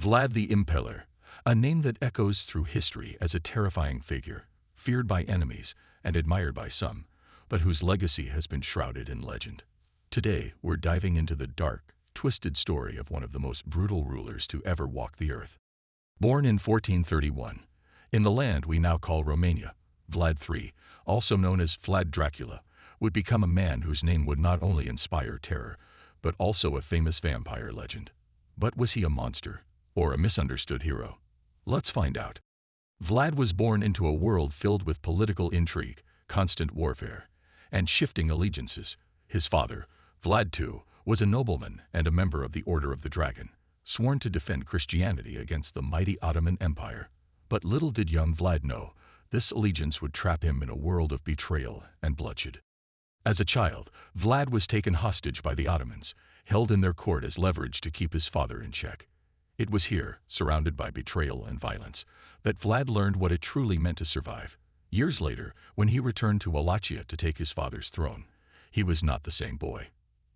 Vlad the Impaler, a name that echoes through history as a terrifying figure, feared by enemies and admired by some, but whose legacy has been shrouded in legend. Today, we're diving into the dark, twisted story of one of the most brutal rulers to ever walk the earth. Born in 1431, in the land we now call Romania, Vlad III, also known as Vlad Dracula, would become a man whose name would not only inspire terror, but also a famous vampire legend. But was he a monster, or a misunderstood hero? Let's find out. Vlad was born into a world filled with political intrigue, constant warfare, and shifting allegiances. His father, Vlad II, was a nobleman and a member of the Order of the Dragon, sworn to defend Christianity against the mighty Ottoman Empire. But little did young Vlad know, this allegiance would trap him in a world of betrayal and bloodshed. As a child, Vlad was taken hostage by the Ottomans, held in their court as leverage to keep his father in check. It was here, surrounded by betrayal and violence, that Vlad learned what it truly meant to survive. Years later, when he returned to Wallachia to take his father's throne, he was not the same boy.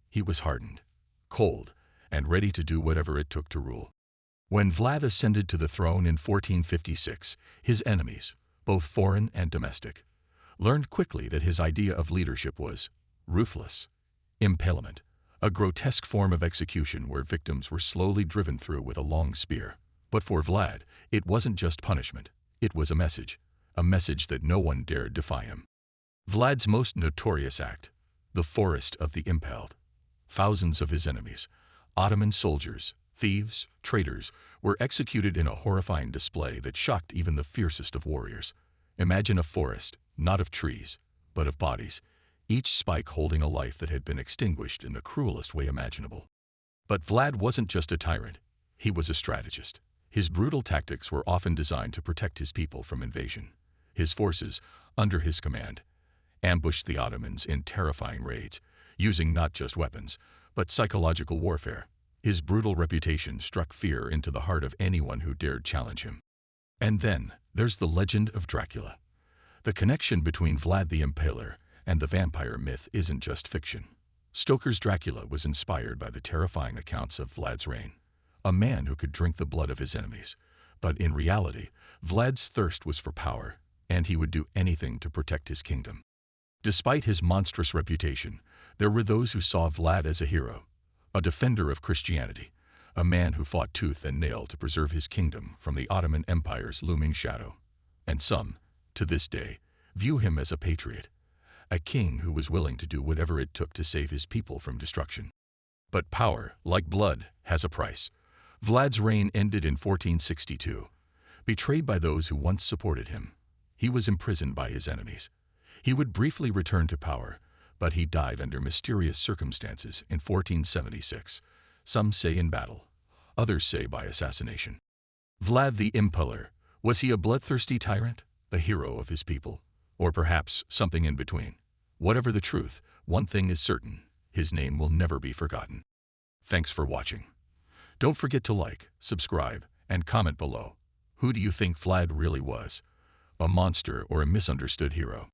He was hardened, cold, and ready to do whatever it took to rule. When Vlad ascended to the throne in 1456, his enemies, both foreign and domestic, learned quickly that his idea of leadership was ruthless. Impalement, a grotesque form of execution where victims were slowly driven through with a long spear. But for Vlad, it wasn't just punishment, it was a message that no one dared defy him. Vlad's most notorious act, the Forest of the Impaled. Thousands of his enemies, Ottoman soldiers, thieves, traitors, were executed in a horrifying display that shocked even the fiercest of warriors. Imagine a forest, not of trees, but of bodies, each spike holding a life that had been extinguished in the cruelest way imaginable. But Vlad wasn't just a tyrant, he was a strategist. His brutal tactics were often designed to protect his people from invasion. His forces, under his command, ambushed the Ottomans in terrifying raids, using not just weapons, but psychological warfare. His brutal reputation struck fear into the heart of anyone who dared challenge him. And then, there's the legend of Dracula. The connection between Vlad the Impaler and the vampire myth isn't just fiction. Stoker's Dracula was inspired by the terrifying accounts of Vlad's reign, a man who could drink the blood of his enemies. But in reality, Vlad's thirst was for power, and he would do anything to protect his kingdom. Despite his monstrous reputation, there were those who saw Vlad as a hero, a defender of Christianity, a man who fought tooth and nail to preserve his kingdom from the Ottoman Empire's looming shadow. And some, to this day, view him as a patriot, a king who was willing to do whatever it took to save his people from destruction. But power, like blood, has a price. Vlad's reign ended in 1462. Betrayed by those who once supported him, he was imprisoned by his enemies. He would briefly return to power, but he died under mysterious circumstances in 1476. Some say in battle, others say by assassination. Vlad the Impaler, was he a bloodthirsty tyrant, a hero of his people, or perhaps something in between? Whatever the truth, one thing is certain, his name will never be forgotten. Thanks for watching. Don't forget to like, subscribe, and comment below. Who do you think Vlad really was? A monster or a misunderstood hero?